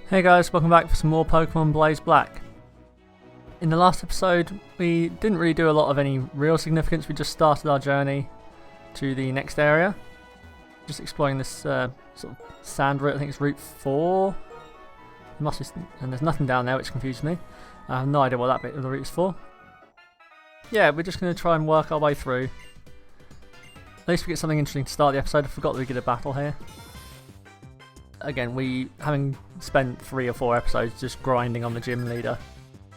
Hey guys, welcome back for some more Pokemon Blaze Black. In the last episode, we didn't really do a lot of any real significance. We just started our journey to the next area. Just exploring this sort of sand route. I think it's Route 4. There must be, and there's nothing down there, which confused me. I have no idea what that bit of the route's for. Yeah, we're just going to try and work our way through. At least we get something interesting to start the episode. I forgot that we get a battle here. Again, having spent 3 or 4 episodes just grinding on the gym leader,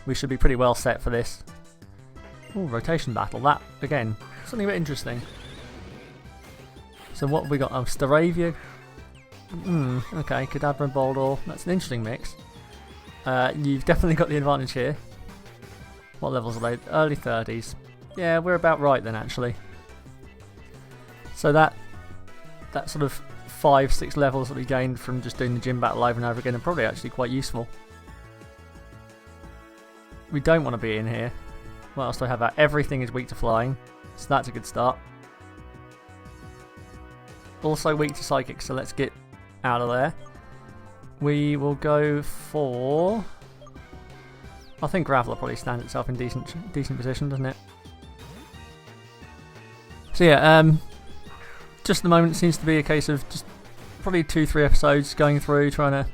we should be pretty well set for this. Ooh, rotation battle. That, again, something a bit interesting. So what have we got? Oh, Staravia. Okay, Kadabra and Boldor. That's an interesting mix. You've definitely got the advantage here. What levels are they? Early 30s. Yeah, we're about right then, actually. So that sort of 5-6 levels that we gained from just doing the gym battle over and over again are probably actually quite useful. We don't want to be in here. What else do I have out? Everything is weak to flying, so that's a good start. Also weak to psychic, so let's get out of there. We will go for... I think Graveler probably stands itself in decent position, doesn't it? So yeah, just at the moment it seems to be a case of just probably 2-3 episodes going through, trying to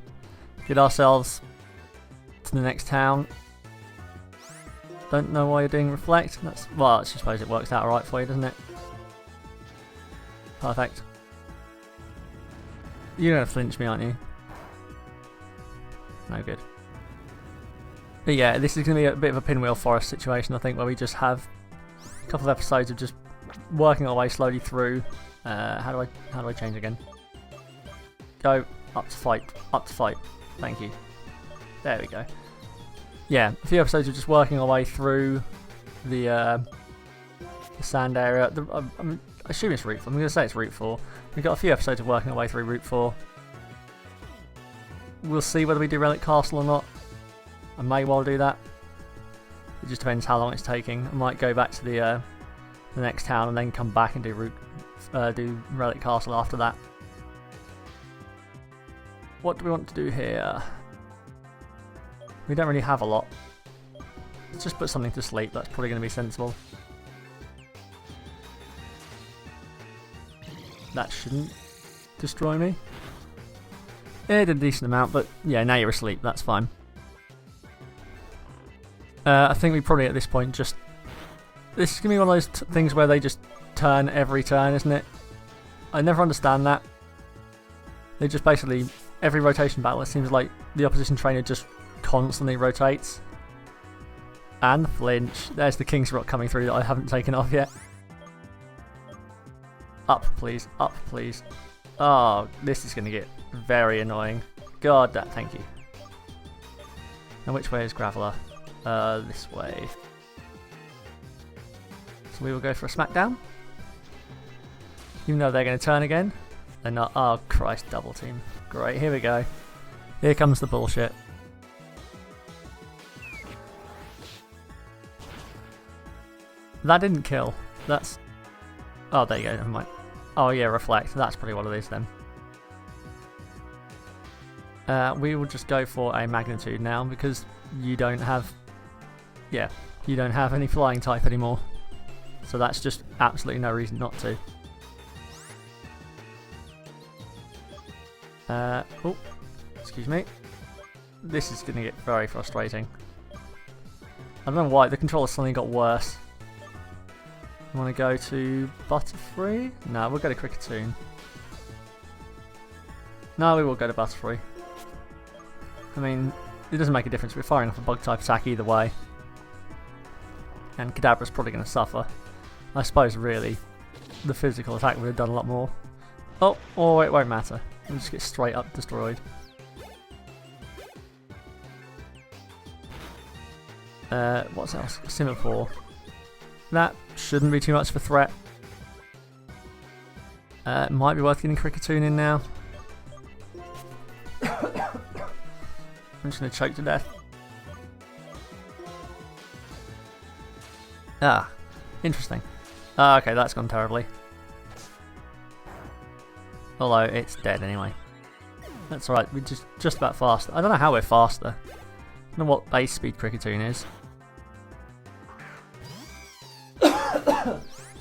get ourselves to the next town. Don't know why you're doing Reflect. Well, I suppose it works out alright for you, doesn't it? Perfect. You're going to flinch me, aren't you? No good. But yeah, this is going to be a bit of a pinwheel forest situation, I think, where we just have a couple of episodes of just working our way slowly through. How do I change again? Go up to fight, Thank you. There we go. Yeah, a few episodes of just working our way through the sand area. I'm assuming it's Route 4. I'm going to say it's Route 4. We've got a few episodes of working our way through Route 4. We'll see whether we do Relic Castle or not. I may well do that. It just depends how long it's taking. I might go back to the next town and then come back and do Relic Castle after that. What do we want to do here? We don't really have a lot. Let's just put something to sleep. That's probably going to be sensible. That shouldn't destroy me. Yeah, it did a decent amount, but yeah, now you're asleep. That's fine. I think we probably at this point just... This is going to be one of those things where they just turn every turn, isn't it? I never understand that. They just basically... Every rotation battle, it seems like the opposition trainer just constantly rotates. And flinch. There's the King's Rock coming through that I haven't taken off yet. Up, please. Up, please. Oh, this is going to get very annoying. God, thank you. Now, which way is Graveler? This way. So we will go for a smackdown. Even though they're going to turn again. They're not. Oh, Christ, double team. Great, here we go. Here comes the bullshit. That didn't kill. That's... Oh, there you go, never mind. Oh yeah, Reflect. That's probably what it is then. We will just go for a Magnitude now because you don't have... Yeah, you don't have any flying type anymore. So that's just absolutely no reason not to. Oh, excuse me. This is going to get very frustrating. I don't know why, the controller suddenly got worse. You want to go to Butterfree? No, we'll go to Kricketune. No, we will go to Butterfree. I mean, it doesn't make a difference. We're firing off a bug type attack either way. And Kadabra's probably going to suffer. I suppose, really, the physical attack would have done a lot more. Oh, it won't matter. We'll just get straight up destroyed. What's else? Simipour. That shouldn't be too much of a threat. It might be worth getting Kricketune in now. I'm just going to choke to death. Ah, interesting. Okay, that's gone terribly. Although it's dead anyway. That's alright, we're just about faster. I don't know how we're faster. I don't know what base speed Kricketune is.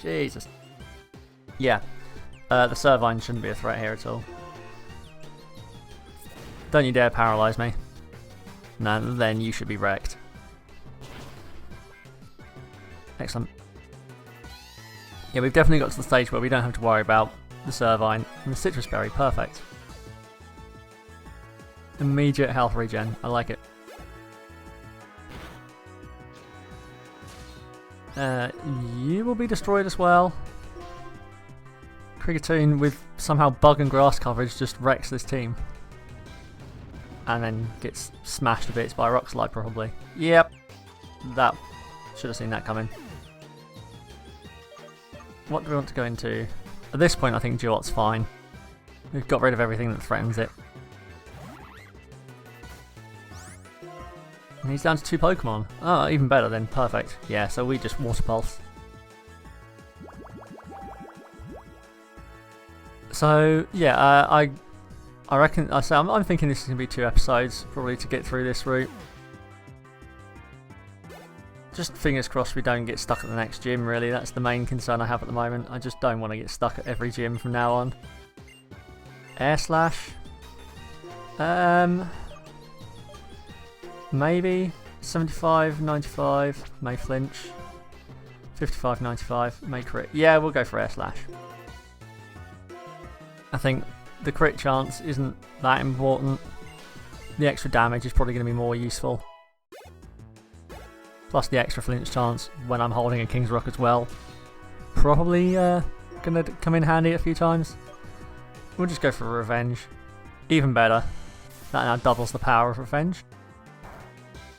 Jesus. Yeah, the Servine shouldn't be a threat here at all. Don't you dare paralyze me. No, then you should be wrecked. Excellent. Yeah, we've definitely got to the stage where we don't have to worry about the Servine and the Citrus Berry. Perfect. Immediate health regen. I like it. You will be destroyed as well. Kricketune with somehow bug and grass coverage just wrecks this team. And then gets smashed to bits by a Rock Slide probably. Yep. That. Should have seen that coming. What do we want to go into? At this point I think Duot's fine. We've got rid of everything that threatens it. And he's down to 2 Pokemon. Oh, even better then. Perfect. Yeah, so we just Water Pulse. So, yeah, I reckon... I'm thinking this is going to be 2 episodes, probably, to get through this route. Just fingers crossed we don't get stuck at the next gym, really. That's the main concern I have at the moment. I just don't want to get stuck at every gym from now on. Air Slash. Maybe 75, 95, may flinch. 55, 95, may crit. Yeah, we'll go for Air Slash. I think the crit chance isn't that important. The extra damage is probably going to be more useful. Plus the extra flinch chance when I'm holding a King's Rock as well. Probably going to come in handy a few times. We'll just go for Revenge. Even better. That now doubles the power of Revenge.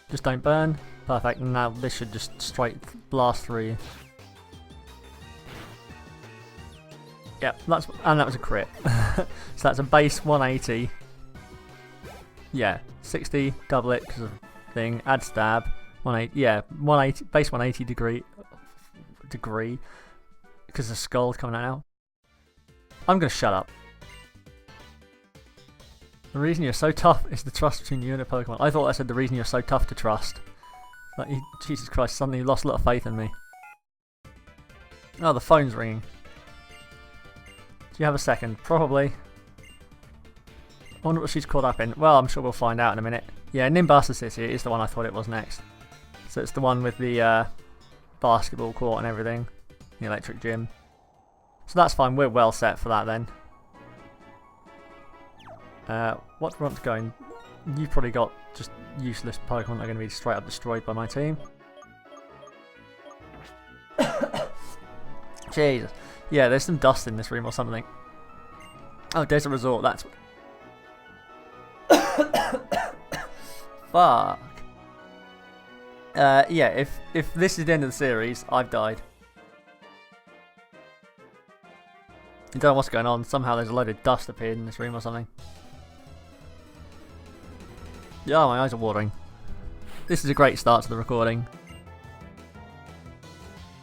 Just don't burn. Perfect. And now this should just straight blast through you. Yep, and that was a crit. So that's a base 180. Yeah, 60, double it because of thing. Add stab. 180. Yeah, 180. Base 180 degree because the skull's coming out now. I'm gonna shut up. The reason you're so tough is the trust between you and a Pokemon. I thought I said the reason you're so tough to trust. Like, Jesus Christ, suddenly you lost a lot of faith in me. Oh, the phone's ringing. Do you have a second? Probably. I wonder what she's caught up in. Well, I'm sure we'll find out in a minute. Yeah, Nimbasa City is the one I thought it was next. So it's the one with the basketball court and everything. The electric gym. So that's fine, we're well set for that then. What do we want to go in? You've probably got just useless Pokemon that are going to be straight up destroyed by my team. Jesus. Yeah, there's some dust in this room or something. Oh, Desert Resort, that's... Fuck. Yeah, if this is the end of the series, I've died. You don't know what's going on. Somehow there's a load of dust appeared in this room or something. Yeah, my eyes are watering. This is a great start to the recording.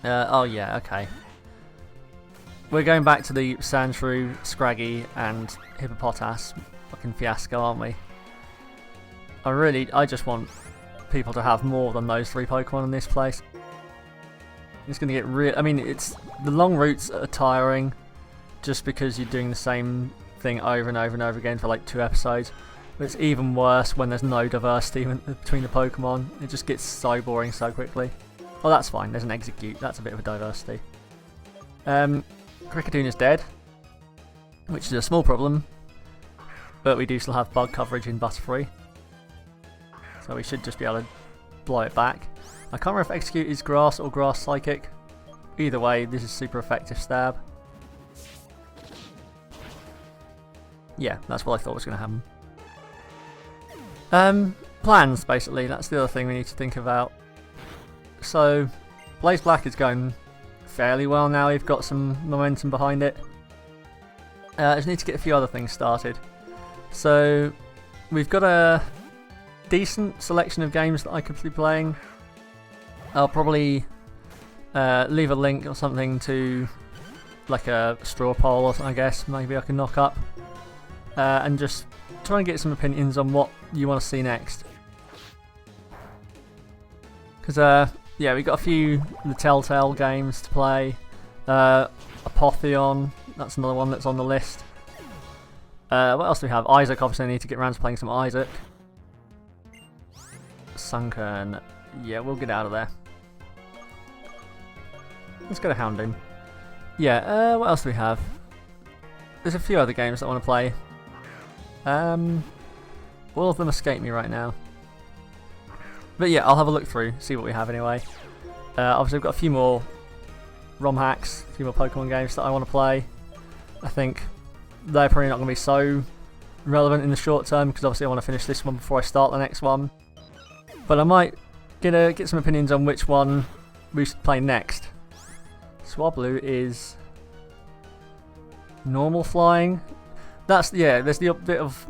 Oh yeah, okay. We're going back to the Sandshrew, Scraggy, and Hippopotas fucking fiasco, aren't we? I just want people to have more than those 3 Pokemon in this place. It's going to get real. I mean, the long routes are tiring, just because you're doing the same thing over and over and over again for like 2 episodes. But it's even worse when there's no diversity between the Pokemon. It just gets so boring so quickly. Well, that's fine. There's an Execute. That's a bit of a diversity. Kricketune is dead, which is a small problem. But we do still have bug coverage in Butterfree. So we should just be able to blow it back. I can't remember if Execute is Grass or Grass Psychic. Either way, this is super effective stab. Yeah, that's what I thought was going to happen. Plans, basically. That's the other thing we need to think about. So, Blaze Black is going fairly well now. We've got some momentum behind it. I just need to get a few other things started. So, we've got a decent selection of games that I could be playing. I'll probably leave a link or something to like a straw poll, or I guess maybe I can knock up and just try and get some opinions on what you want to see next. Because, yeah, we've got a few of the Telltale games to play. Apotheon, that's another one that's on the list. What else do we have? Isaac, obviously I need to get around to playing some Isaac. Sunken, yeah, we'll get out of there. Let's go to Houndoom. Yeah, what else do we have? There's a few other games that I want to play. All of them escape me right now. But yeah, I'll have a look through, see what we have anyway. Obviously I've got a few more ROM hacks, a few more Pokemon games that I want to play. I think they're probably not going to be so relevant in the short term, because obviously I want to finish this one before I start the next one. But I might get some opinions on which one we should play next. Swablu is normal flying. That's, yeah, there's the bit of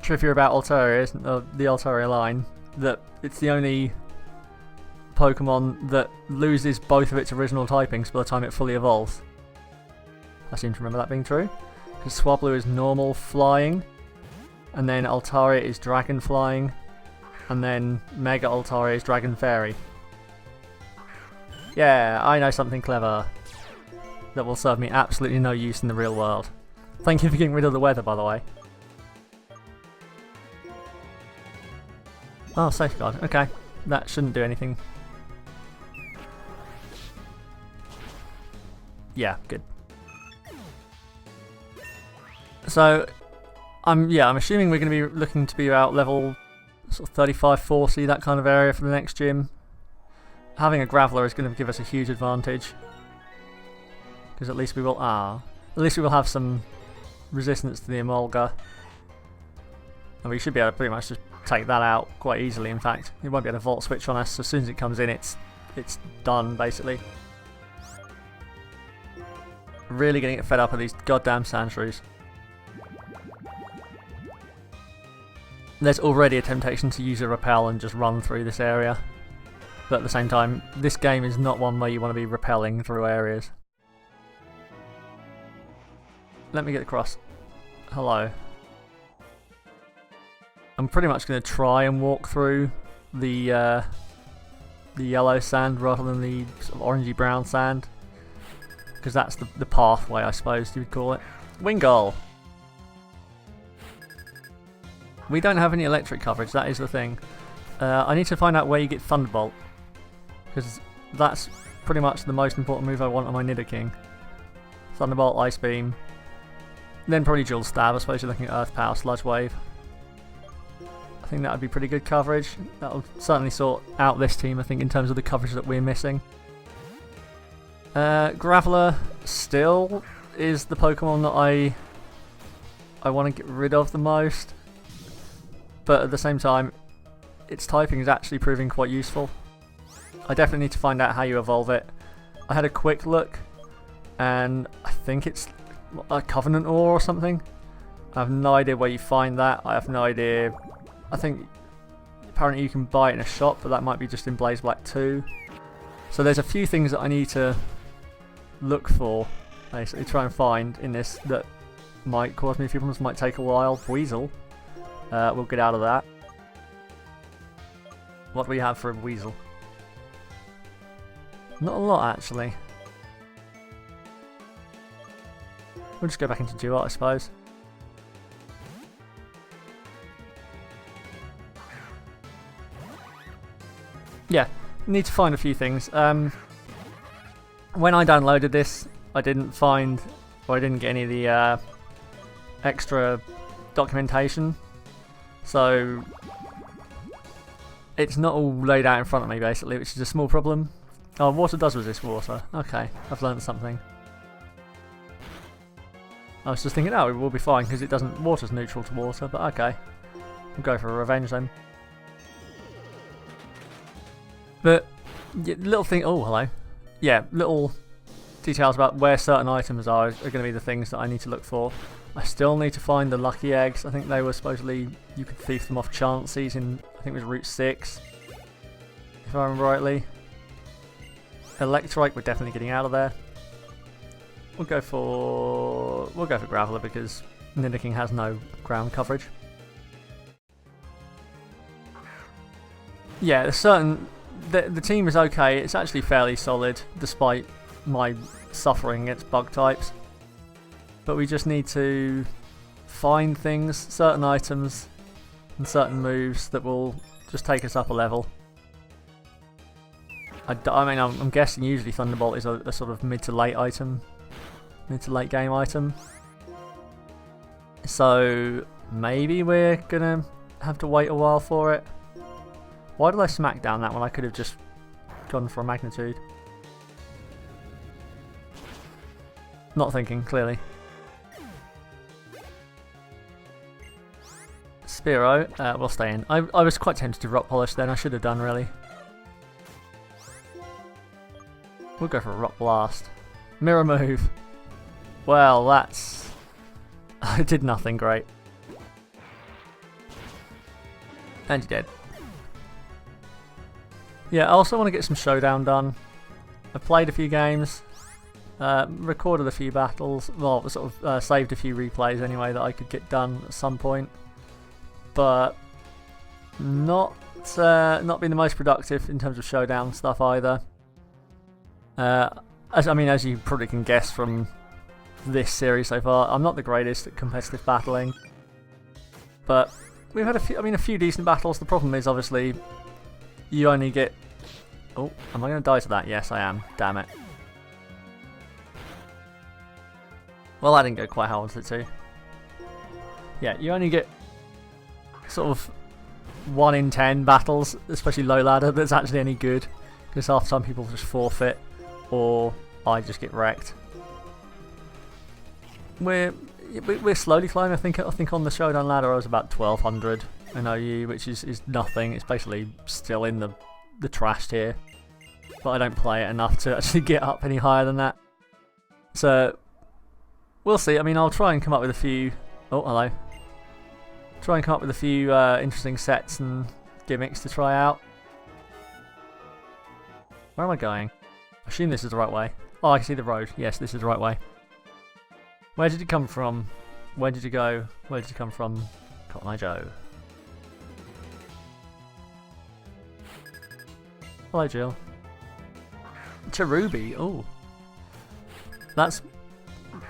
trivia about Altaria, the Altaria line, that it's the only Pokemon that loses both of its original typings by the time it fully evolves. I seem to remember that being true. Because Swablu is normal flying, and then Altaria is dragon flying, and then Mega Altaria is dragon fairy. Yeah, I know something clever that will serve me absolutely no use in the real world. Thank you for getting rid of the weather, by the way. Oh, safeguard. Okay, that shouldn't do anything. Yeah, good. So, I'm assuming we're going to be looking to be about level sort of 35, 40, that kind of area for the next gym. Having a Graveler is going to give us a huge advantage, because at least we will have some resistance to the Emolga, and we should be able to pretty much just take that out quite easily. In fact, it won't be able to Volt Switch on us. So as soon as it comes in, it's done basically. Really getting it fed up with these goddamn Sandshrews. There's already a temptation to use a Repel and just run through this area. But at the same time, this game is not one where you want to be rappelling through areas. Let me get across. Hello. I'm pretty much going to try and walk through the yellow sand rather than the sort of orangey brown sand, because that's the pathway, I suppose you would call it. Wingull! We don't have any electric coverage, that is the thing. I need to find out where you get Thunderbolt, because that's pretty much the most important move I want on my Nidoking. Thunderbolt, Ice Beam, then probably Dual Stab. I suppose you're looking at Earth Power, Sludge Wave. I think that would be pretty good coverage. That'll certainly sort out this team, I think, in terms of the coverage that we're missing. Graveler still is the Pokemon that I want to get rid of the most, but at the same time, its typing is actually proving quite useful. I definitely need to find out how you evolve it. I had a quick look, and I think it's a Covenant Ore or something. I have no idea where you find that. I have no idea. I think apparently you can buy it in a shop, but that might be just in Blaze Black 2. So there's a few things that I need to look for, basically try and find in this, that might cause me a few problems, might take a while. Weasel. We'll get out of that. What do we have for a Weasel? Not a lot, actually. We'll just go back into Duat, I suppose. Yeah, need to find a few things. When I downloaded this, I didn't find, or I didn't get any of the extra documentation, so it's not all laid out in front of me basically, which is a small problem. Oh, water does resist water. Okay, I've learned something. I was just thinking, oh, we'll be fine because it doesn't. Water's neutral to water, but okay, we'll go for a revenge then. But yeah, little thing. Oh, hello. Yeah, little details about where certain items are going to be the things that I need to look for. I still need to find the lucky eggs. I think they were supposedly, you could thief them off Chanseys in, I think it was Route 6, if I remember rightly. Electrike, we're definitely getting out of there. We'll go for Graveler because Nidoking has no ground coverage. yeah, the team is okay. It's actually fairly solid, despite my suffering against bug types. But we just need to find things, certain items, and certain moves that will just take us up a level. I mean, I'm guessing usually Thunderbolt is a sort of mid to late game item. So maybe we're gonna have to wait a while for it. Why did I smack down that one? I could have just gone for a magnitude. Not thinking, clearly. Spearow, we'll stay in. I was quite tempted to Rock Polish then, I should have done really. We'll go for a Rock Blast. Mirror move. Well, that's... I did nothing great. And you're dead. Yeah, I also want to get some Showdown done. I've played a few games, recorded a few battles, well, sort of saved a few replays anyway that I could get done at some point. But not been the most productive in terms of Showdown stuff either. As you probably can guess from this series so far, I'm not the greatest at competitive battling. But we've had a few decent battles. The problem is obviously you only get... Oh, am I going to die to that? Yes, I am. Damn it. Well, that didn't go quite how I wanted it to. Yeah, you only get sort of 1 in 10 battles, especially low ladder, that's actually any good. Because half the time people just forfeit, or I just get wrecked. We're slowly climbing. I think on the Showdown ladder I was about 1200 in OU, which is nothing. It's basically still in the trash tier. But I don't play it enough to actually get up any higher than that. So we'll see. I mean, I'll try and come up with a few... Oh, hello. Try and come up with a few interesting sets and gimmicks to try out. Where am I going? I assume this is the right way. Oh, I can see the road. Yes, this is the right way. Where did you come from? Where did you go? Where did you come from? Cotton Eye Joe. Hello, Jill. Cherubi. Oh, that's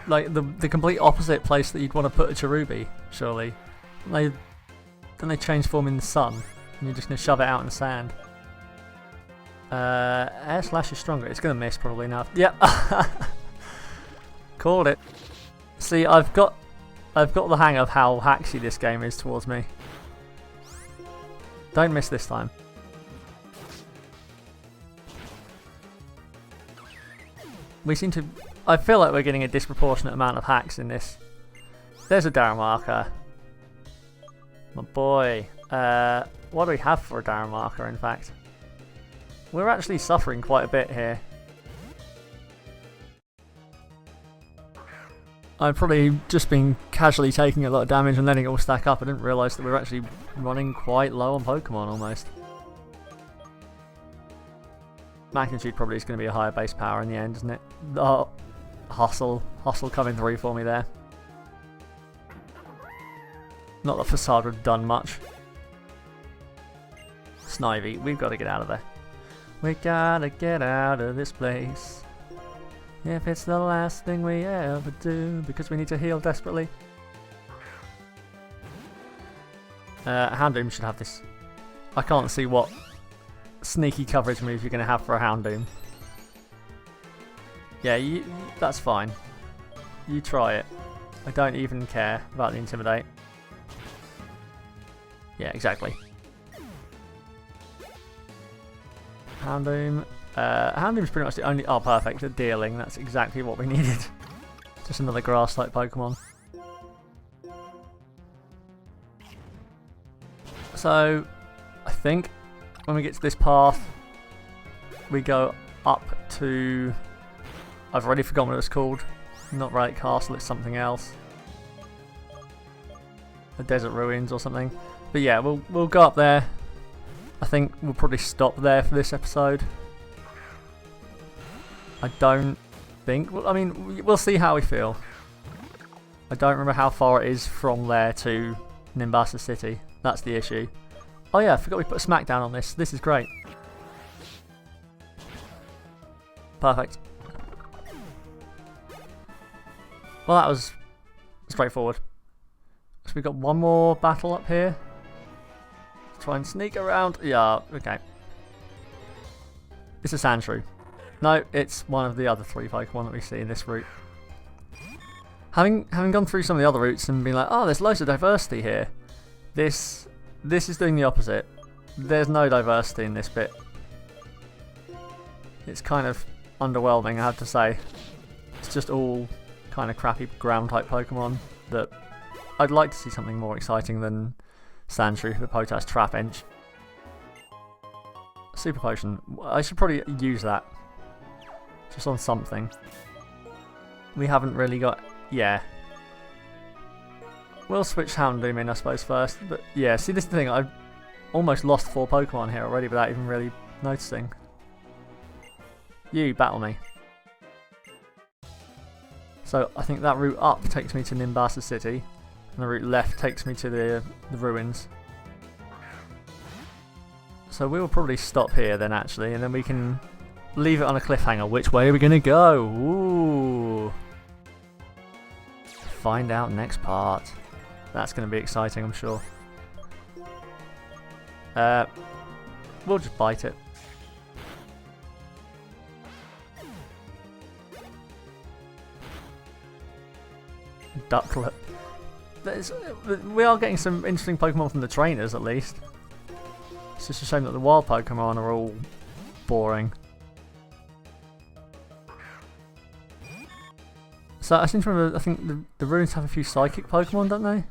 like the complete opposite place that you'd want to put a Cherubi, surely. Then they transform in the sun, and you're just gonna shove it out in the sand. Air Slash is stronger. It's gonna miss probably now. Yep. Called it. See, I've got the hang of how hacksy this game is towards me. Don't miss this time. We seem to... I feel like we're getting a disproportionate amount of hacks in this. There's a Darren marker. My boy. What do we have for a Darren marker, in fact? We're actually suffering quite a bit here. I've probably just been casually taking a lot of damage and letting it all stack up. I didn't realise that we were actually running quite low on Pokemon almost. Magnitude probably is going to be a higher base power in the end, isn't it? Oh, Hustle coming through for me there. Not that Facade would have done much. Snivy, we've got to get out of there. We gotta get out of this place. If it's the last thing we ever do, because we need to heal desperately. Houndoom should have this. I can't see what sneaky coverage move you're going to have for a Houndoom. Yeah, that's fine. You try it. I don't even care about the Intimidate. Yeah, exactly. Houndoom. Houndoom's pretty much the only... Oh, perfect. At dealing. That's exactly what we needed. Just another grass-type Pokemon. So, I think when we get to this path, we go up to... I've already forgotten what it's called. Not Relic Castle, it's something else. The Desert Ruins or something. But yeah, we'll go up there. I think we'll probably stop there for this episode. I don't think... Well, I mean, we'll see how we feel. I don't remember how far it is from there to Nimbasa City. That's the issue. Oh yeah, I forgot we put a smackdown on this. This is great. Perfect. Well, that was straightforward. So we've got one more battle up here. Let's try and sneak around. Yeah, okay. It's a Sandshrew. No, it's one of the other 3 Pokemon that we see in this route. Having gone through some of the other routes and been like, oh, there's loads of diversity here. This is doing the opposite. There's no diversity in this bit. It's kind of underwhelming, I have to say. It's just all kind of crappy ground type Pokemon that I'd like to see something more exciting than Sandshrew, Hippopotas, Trapinch. Super Potion. I should probably use that. Just on something. We haven't really got... Yeah. We'll switch Houndoom in, I suppose, first. But yeah, see, this is the thing. I've almost lost 4 Pokemon here already without even really noticing. You, battle me. So I think that route up takes me to Nimbasa City. And the route left takes me to the ruins. So we will probably stop here then, actually. And then we can leave it on a cliffhanger. Which way are we going to go? Ooh. Find out next part. That's going to be exciting, I'm sure. We'll just bite it. Ducklet. We are getting some interesting Pokemon from the trainers, at least. It's just a shame that the wild Pokemon are all boring. So I seem to remember, I think the ruins have a few psychic Pokemon, don't they?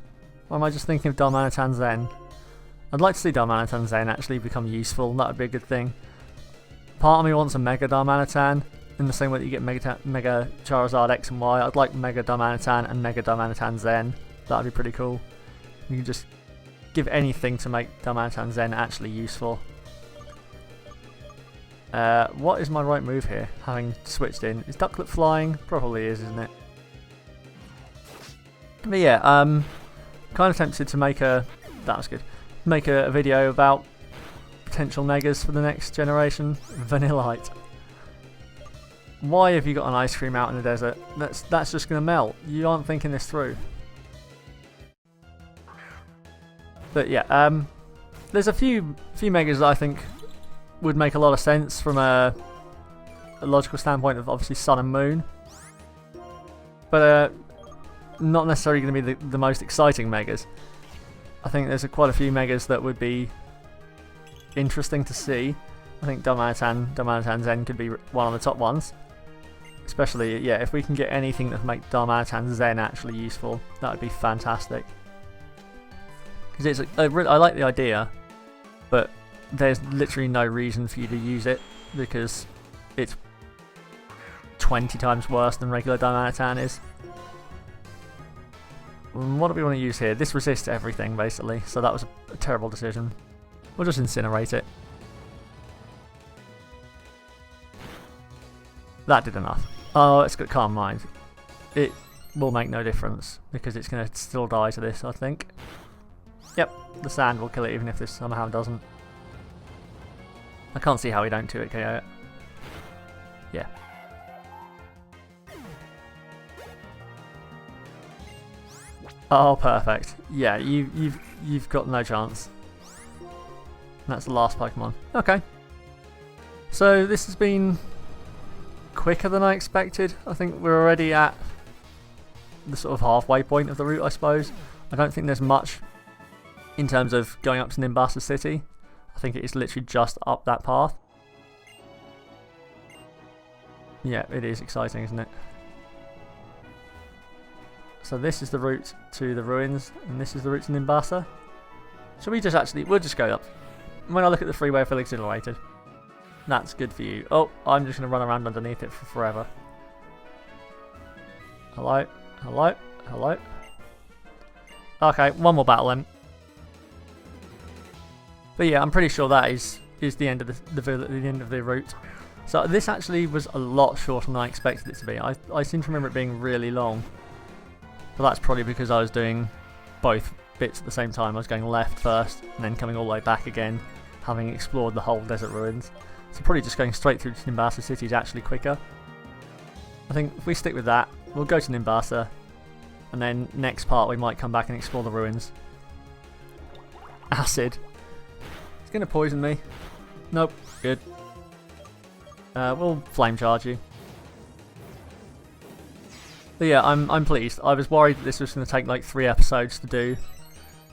Or am I just thinking of Darmanitan Zen? I'd like to see Darmanitan Zen actually become useful. That would be a good thing. Part of me wants a Mega Darmanitan, in the same way that you get Mega Charizard X and Y. I'd like Mega Darmanitan and Mega Darmanitan Zen. That would be pretty cool. You can just give anything to make Darmanitan Zen actually useful. What is my right move here, having switched in? Is Ducklet flying? Probably is, isn't it? But yeah, kind of tempted to make a... That was good. Make a video about potential Megas for the next generation. Vanillite. Why have you got an ice cream out in the desert? That's just going to melt. You aren't thinking this through. But yeah, there's a few Megas that I think would make a lot of sense from a logical standpoint of obviously Sun and Moon. But not necessarily going to be the most exciting Megas. I think there's quite a few Megas that would be interesting to see. I think Darmanitan Zen could be one of the top ones. Especially, yeah, if we can get anything that make Darmanitan Zen actually useful, that would be fantastic. Because I like the idea, but there's literally no reason for you to use it because it's 20 times worse than regular Darmanitan is. What do we want to use here? This resists everything, basically, so that was a terrible decision. We'll just incinerate it. That did enough. Oh, it's got Calm Mind. It will make no difference, because it's going to still die to this, I think. Yep, the sand will kill it even if this somehow doesn't. I can't see how we don't 2-hit KO it. Yeah. Oh, perfect. Yeah, you've got no chance. That's the last Pokemon. Okay. So this has been quicker than I expected. I think we're already at the sort of halfway point of the route, I suppose. I don't think there's much in terms of going up to Nimbasa City. I think it is literally just up that path. Yeah, it is exciting, isn't it? So this is the route to the ruins, and this is the route to Nimbasa. Shall we just we'll just go up. When I look at the freeway, I feel exhilarated. That's good for you. Oh, I'm just going to run around underneath it for forever. Hello? Hello? Hello? Okay, one more battle then. But yeah, I'm pretty sure that is the end of the end of the route. So this actually was a lot shorter than I expected it to be. I seem to remember it being really long. But that's probably because I was doing both bits at the same time. I was going left first and then coming all the way back again, having explored the whole desert ruins. So probably just going straight through to Nimbasa City is actually quicker. I think if we stick with that, we'll go to Nimbasa, and then next part we might come back and explore the ruins. Acid. It's going to poison me. Nope, good. We'll flame charge you. But yeah, I'm pleased. I was worried that this was going to take like 3 episodes to do,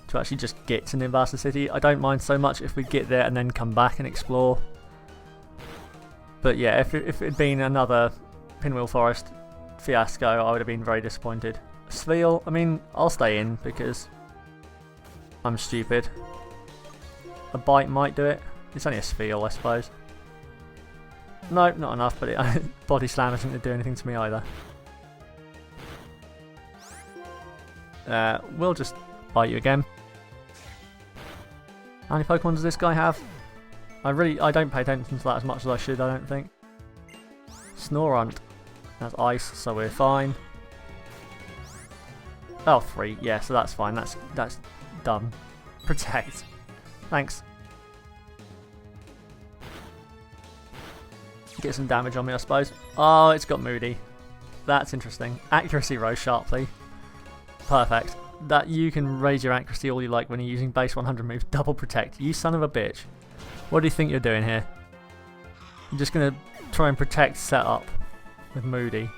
to actually just get to Nimbasa City. I don't mind so much if we get there and then come back and explore. But yeah, if it had been another Pinwheel Forest fiasco, I would have been very disappointed. Sveal, I mean, I'll stay in because I'm stupid. A bite might do it. It's only a Sveal, I suppose. No, not enough, but Body Slam isn't going to do anything to me either. We'll just bite you again. How many Pokemon does this guy have? I don't pay attention to that as much as I should, I don't think. Snorunt. That's ice, so we're fine. Oh, 3. Yeah, so that's fine. That's done. Protect. Thanks. Get some damage on me, I suppose. Oh, it's got Moody. That's interesting. Accuracy rose sharply. Perfect. That you can raise your accuracy all you like when you're using base 100 moves. Double protect. You son of a bitch. What do you think you're doing here? You're just gonna try and protect setup with Moody.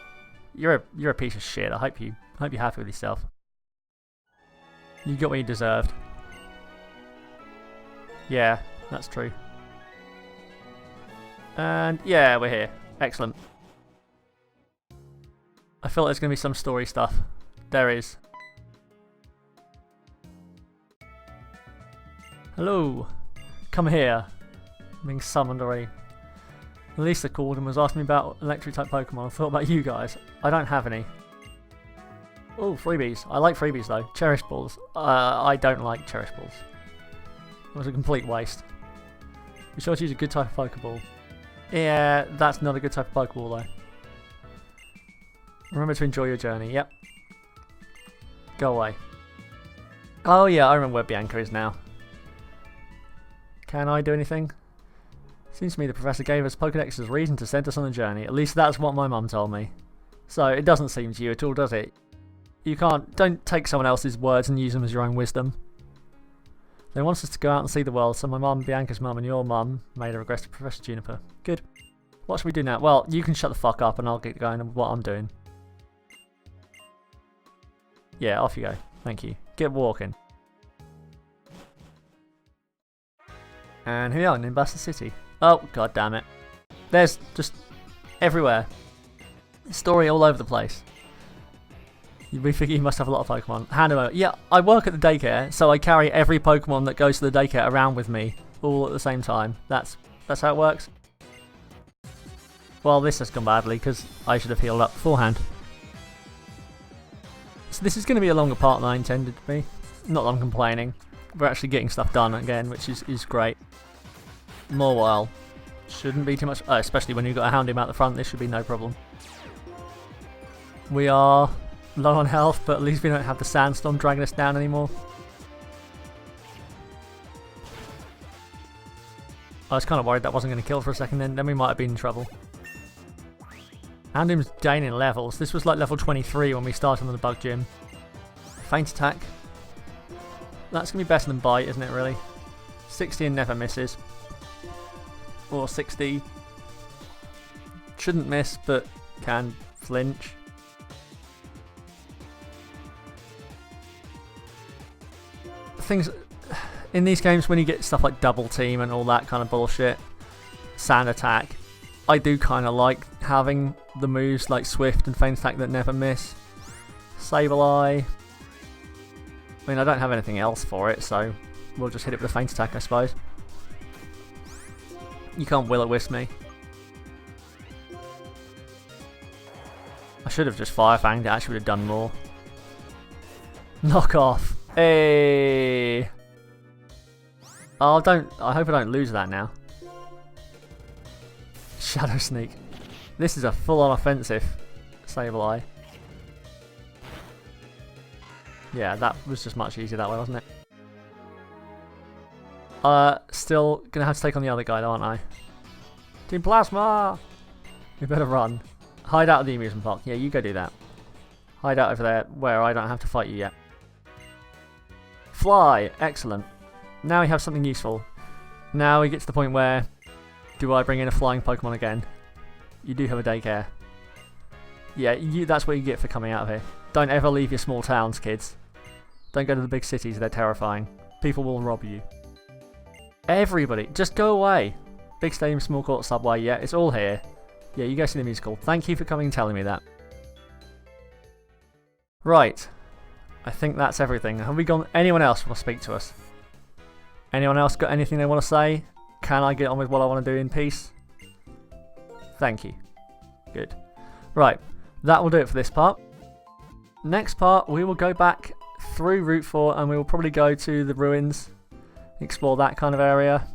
You're a piece of shit. I hope you're happy with yourself. You got what you deserved. Yeah, that's true. And yeah, we're here. Excellent. I feel like there's gonna be some story stuff. There is. Hello. Come here. I'm being summoned already. Lisa called and was asking me about electric type Pokemon. I thought about you guys. I don't have any. Oh, freebies. I like freebies though. Cherish balls. I don't like cherish balls. It was a complete waste. Be sure to use a good type of Pokeball. Yeah, that's not a good type of Pokeball though. Remember to enjoy your journey. Yep. Go away. Oh yeah, I remember where Bianca is now. Can I do anything? Seems to me the professor gave us Pokedex as reason to send us on a journey. At least that's what my mum told me. So it doesn't seem to you at all, does it? You don't take someone else's words and use them as your own wisdom. They want us to go out and see the world, so my mum, Bianca's mum, and your mum made a request to Professor Juniper. Good. What should we do now? Well, you can shut the fuck up and I'll get going on what I'm doing. Yeah, off you go. Thank you. Get walking. And here we are in Nimbasa City. Oh, god damn it. There's just everywhere. Story all over the place. We figure you must have a lot of Pokemon. Hand over. Yeah, I work at the daycare, so I carry every Pokemon that goes to the daycare around with me, all at the same time. That's how it works. Well, this has gone badly, because I should have healed up beforehand. So this is going to be a longer part than I intended to be. Not that I'm complaining. We're actually getting stuff done again, which is great. More while. Shouldn't be too much. Oh, especially when you've got a Houndoom out the front, this should be no problem. We are low on health, but at least we don't have the sandstorm dragging us down anymore. I was kind of worried that wasn't going to kill for a second, then we might have been in trouble. Houndoom's gaining levels. This was like level 23 when we started on the bug gym. Feint attack. That's going to be better than bite, isn't it, really? 60 and never misses. Or 60. Shouldn't miss, but can flinch. Things in these games, when you get stuff like double team and all that kind of bullshit, sand attack, I do kind of like having the moves like Swift and Feint attack that never miss. Sableye. I mean, I don't have anything else for it, so we'll just hit it with a Feint attack, I suppose. You can't Will-O-Wisp me. I should have just Fire Fanged, it actually would have done more. Knock off. Hey. Oh, I hope I don't lose that now. Shadow Sneak. This is a full-on offensive Sableye. Yeah, that was just much easier that way, wasn't it? Still gonna have to take on the other guy, though, aren't I? Team Plasma! We better run. Hide out of the amusement park. Yeah, you go do that. Hide out over there where I don't have to fight you yet. Fly! Excellent. Now we have something useful. Now we get to the point where... Do I bring in a flying Pokemon again? You do have a daycare. Yeah, that's what you get for coming out of here. Don't ever leave your small towns, kids. Don't go to the big cities, they're terrifying. People will rob you. Everybody, just go away. Big stadium, small court, subway, yeah, it's all here. Yeah, you go see the musical. Thank you for coming and telling me that. Right. I think that's everything. Have we gone... Anyone else want to speak to us? Anyone else got anything they want to say? Can I get on with what I want to do in peace? Thank you. Good. Right. That will do it for this part. Next part, we will go back through Route 4 and we will probably go to the ruins. Explore that kind of area.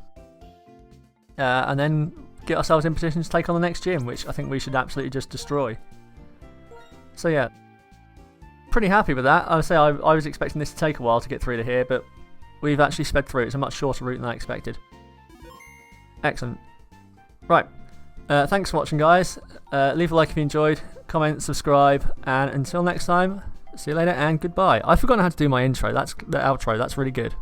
And then get ourselves in position to take on the next gym, which I think we should absolutely just destroy. So yeah. Pretty happy with that. I would say I was expecting this to take a while to get through to here, but we've actually sped through. It's a much shorter route than I expected. Excellent. Right. Thanks for watching, guys. Leave a like if you enjoyed, comment, subscribe, and until next time, see you later and goodbye. I've forgotten how to do my intro. The outro. That's really good.